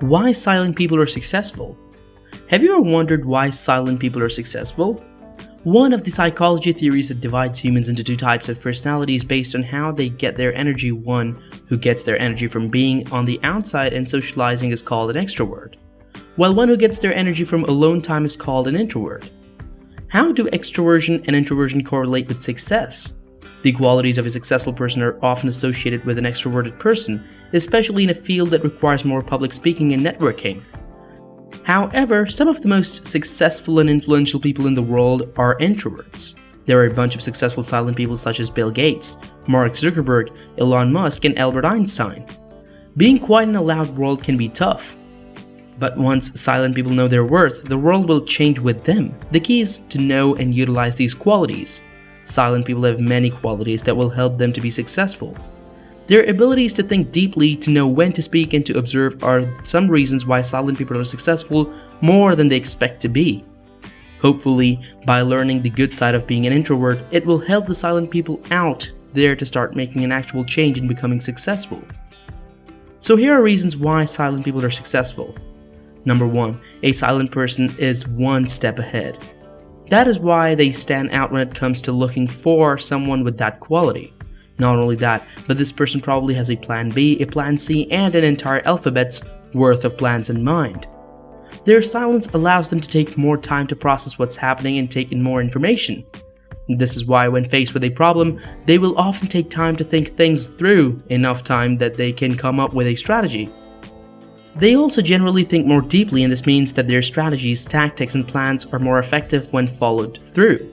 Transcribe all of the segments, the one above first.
Why silent people are successful? Have you ever wondered why silent people are successful? One of the psychology theories that divides humans into two types of personalities based on how they get their energy. One who gets their energy from being on the outside and socializing is called an extrovert, while one who gets their energy from alone time is called an introvert. How do extroversion and introversion correlate with success? The qualities of a successful person are often associated with an extroverted person, especially in a field that requires more public speaking and networking. However, some of the most successful and influential people in the world are introverts. There are a bunch of successful silent people such as Bill Gates, Mark Zuckerberg, Elon Musk, and Albert Einstein. Being quiet in a loud world can be tough. But once silent people know their worth, the world will change with them. The key is to know and utilize these qualities. Silent people have many qualities that will help them to be successful. Their abilities to think deeply, to know when to speak, and to observe are some reasons why silent people are successful more than they expect to be. Hopefully, by learning the good side of being an introvert, it will help the silent people out there to start making an actual change and becoming successful. So here are reasons why silent people are successful. Number 1, a silent person is one step ahead. That is why they stand out when it comes to looking for someone with that quality. Not only that, but this person probably has a plan B, a plan C, and an entire alphabet's worth of plans in mind. Their silence allows them to take more time to process what's happening and take in more information. This is why when faced with a problem, they will often take time to think things through, enough time that they can come up with a strategy. They also generally think more deeply, and this means that their strategies, tactics, and plans are more effective when followed through.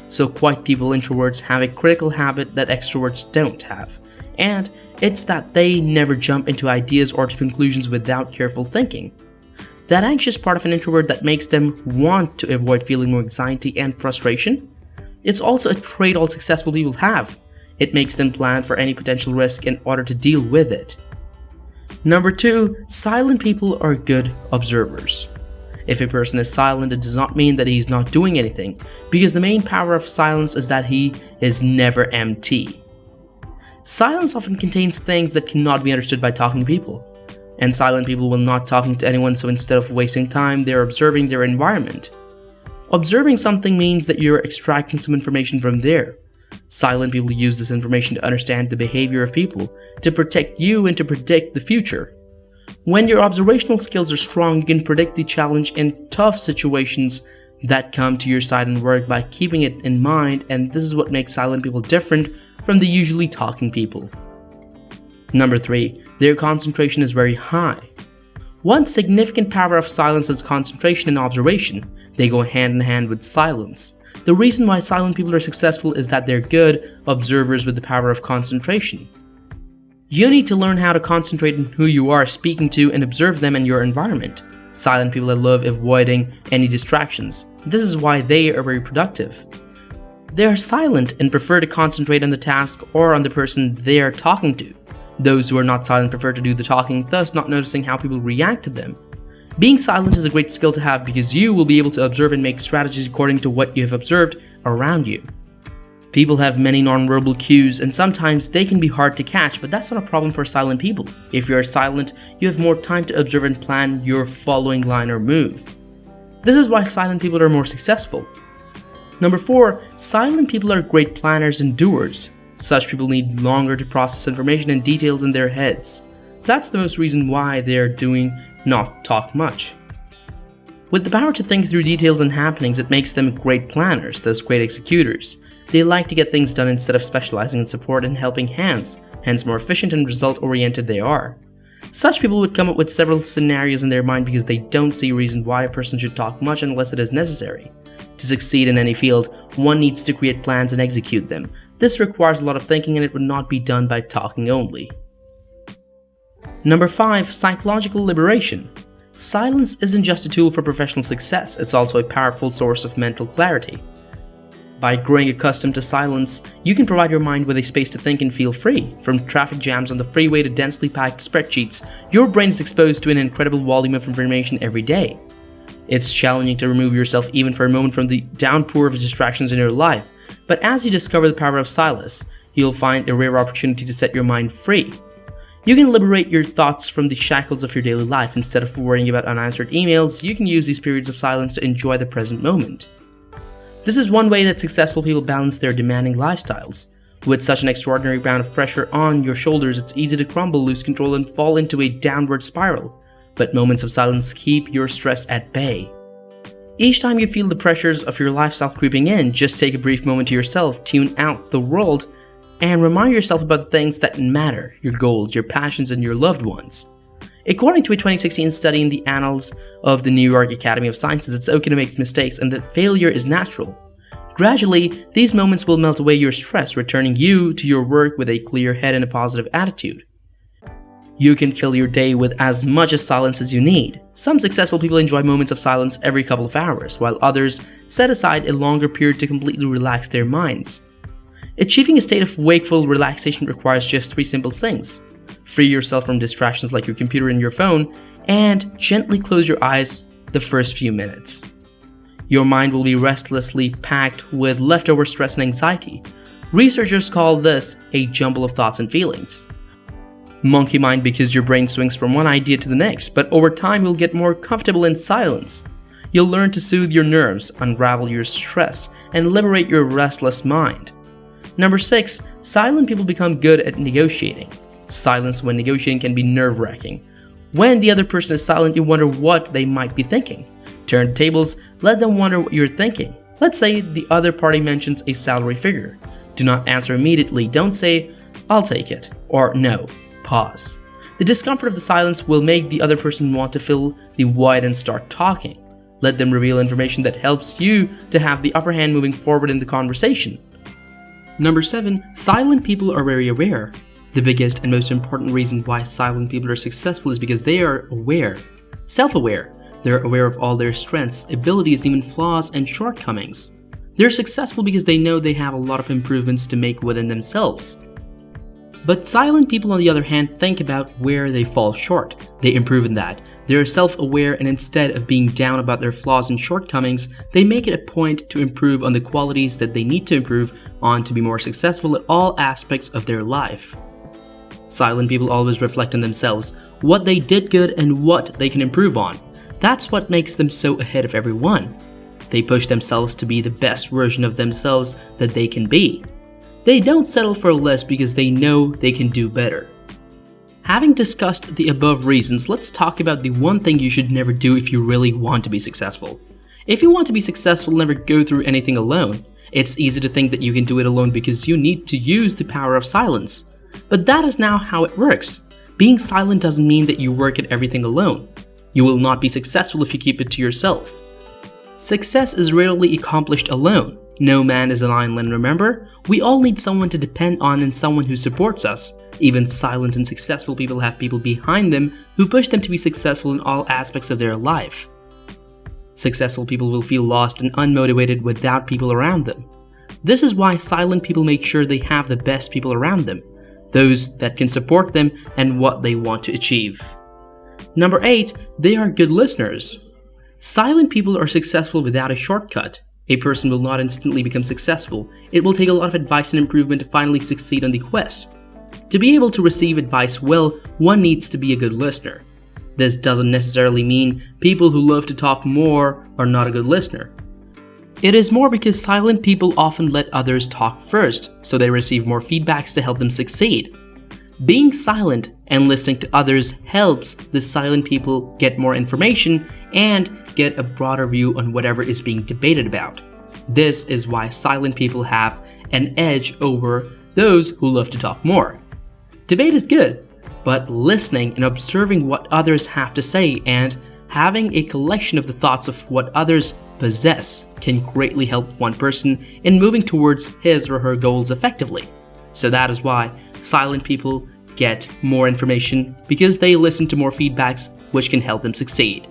So quiet people, introverts, have a critical habit that extroverts don't have, and it's that they never jump into ideas or to conclusions without careful thinking. That anxious part of an introvert that makes them want to avoid feeling more anxiety and frustration. It's also a trait all successful people have. It makes them plan for any potential risk in order to deal with it. Number 2, silent people are good observers. If a person is silent, it does not mean that he is not doing anything, because the main power of silence is that he is never empty. Silence often contains things that cannot be understood by talking people, and silent people will not talking to anyone, so instead of wasting time, they are observing their environment. Observing something means that you are extracting some information from there. Silent people use this information to understand the behavior of people, to protect you, and to predict the future. When your observational skills are strong, you can predict the challenge and tough situations that come to your side and work by keeping it in mind, and this is what makes silent people different from the usually talking people. Number 3, their concentration is very high. One significant power of silence is concentration and observation. They go hand in hand with silence. The reason why silent people are successful is that they're good observers with the power of concentration. You need to learn how to concentrate on who you are speaking to and observe them and your environment. Silent people love avoiding any distractions. This is why they are very productive. They are silent and prefer to concentrate on the task or on the person they are talking to. Those who are not silent prefer to do the talking, thus not noticing how people react to them. Being silent is a great skill to have because you will be able to observe and make strategies according to what you have observed around you. People have many nonverbal cues, and sometimes they can be hard to catch, but that's not a problem for silent people. If you are silent, you have more time to observe and plan your following line or move. This is why silent people are more successful. Number 4, silent people are great planners and doers. Such people need longer to process information and details in their heads. That's the most reason why they are doing not talk much. With the power to think through details and happenings, it makes them great planners, thus great executors. They like to get things done instead of specializing in support and helping hands, hence more efficient and result-oriented they are. Such people would come up with several scenarios in their mind because they don't see a reason why a person should talk much unless it is necessary. To succeed in any field, one needs to create plans and execute them. This requires a lot of thinking, and it would not be done by talking only. Number 5, psychological liberation. Silence isn't just a tool for professional success, it's also a powerful source of mental clarity. By growing accustomed to silence, you can provide your mind with a space to think and feel free. From traffic jams on the freeway to densely packed spreadsheets, your brain is exposed to an incredible volume of information every day. It's challenging to remove yourself even for a moment from the downpour of distractions in your life, but as you discover the power of silence, you'll find a rare opportunity to set your mind free. You can liberate your thoughts from the shackles of your daily life. Instead of worrying about unanswered emails, you can use these periods of silence to enjoy the present moment. This is one way that successful people balance their demanding lifestyles. With such an extraordinary amount of pressure on your shoulders, it's easy to crumble, lose control, and fall into a downward spiral. But moments of silence keep your stress at bay. Each time you feel the pressures of your lifestyle creeping in, just take a brief moment to yourself, tune out the world, and remind yourself about the things that matter, your goals, your passions, and your loved ones. According to a 2016 study in the Annals of the New York Academy of Sciences, it's okay to make mistakes and that failure is natural. Gradually, these moments will melt away your stress, returning you to your work with a clear head and a positive attitude. You can fill your day with as much silence as you need. Some successful people enjoy moments of silence every couple of hours, while others set aside a longer period to completely relax their minds. Achieving a state of wakeful relaxation requires just 3 simple things. Free yourself from distractions like your computer and your phone, and gently close your eyes the first few minutes. Your mind will be restlessly packed with leftover stress and anxiety. Researchers call this a jumble of thoughts and feelings. Monkey mind because your brain swings from one idea to the next, but over time you'll get more comfortable in silence. You'll learn to soothe your nerves, unravel your stress, and liberate your restless mind. Number 6, silent people become good at negotiating. Silence when negotiating can be nerve-wracking. When the other person is silent, you wonder what they might be thinking. Turn the tables, let them wonder what you're thinking. Let's say the other party mentions a salary figure. Do not answer immediately. Don't say, "I'll take it," or "No." Pause. The discomfort of the silence will make the other person want to fill the void and start talking. Let them reveal information that helps you to have the upper hand moving forward in the conversation. Number 7, silent people are very aware. The biggest and most important reason why silent people are successful is because they are aware, self-aware. They're aware of all their strengths, abilities, and even flaws and shortcomings. They're successful because they know they have a lot of improvements to make within themselves. But silent people, on the other hand, think about where they fall short. They improve in that. They're self-aware, and instead of being down about their flaws and shortcomings, they make it a point to improve on the qualities that they need to improve on to be more successful at all aspects of their life. Silent people always reflect on themselves, what they did good and what they can improve on. That's what makes them so ahead of everyone. They push themselves to be the best version of themselves that they can be. They don't settle for less because they know they can do better. Having discussed the above reasons, let's talk about the one thing you should never do if you really want to be successful. If you want to be successful, never go through anything alone. It's easy to think that you can do it alone because you need to use the power of silence. But that is not how it works. Being silent doesn't mean that you work at everything alone. You will not be successful if you keep it to yourself. Success is rarely accomplished alone. No man is an island, remember? We all need someone to depend on and someone who supports us. Even silent and successful people have people behind them who push them to be successful in all aspects of their life. Successful people will feel lost and unmotivated without people around them. This is why silent people make sure they have the best people around them, those that can support them and what they want to achieve. Number 8, they are good listeners. Silent people are successful without a shortcut. A person will not instantly become successful. It will take a lot of advice and improvement to finally succeed on the quest. To be able to receive advice well, one needs to be a good listener. This doesn't necessarily mean people who love to talk more are not a good listener. It is more because silent people often let others talk first, so they receive more feedbacks to help them succeed. Being silent and listening to others helps the silent people get more information and get a broader view on whatever is being debated about. This is why silent people have an edge over those who love to talk more. Debate is good, but listening and observing what others have to say and having a collection of the thoughts of what others possess can greatly help one person in moving towards his or her goals effectively. So that is why silent people get more information, because they listen to more feedbacks which can help them succeed.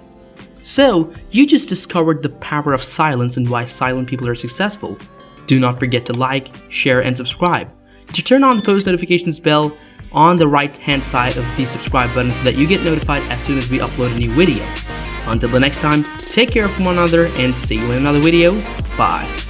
So, you just discovered the power of silence and why silent people are successful. Do not forget to like, share, and subscribe. To turn on the post notifications bell on the right hand side of the subscribe button so that you get notified as soon as we upload a new video. Until the next time, take care of one another and see you in another video. Bye.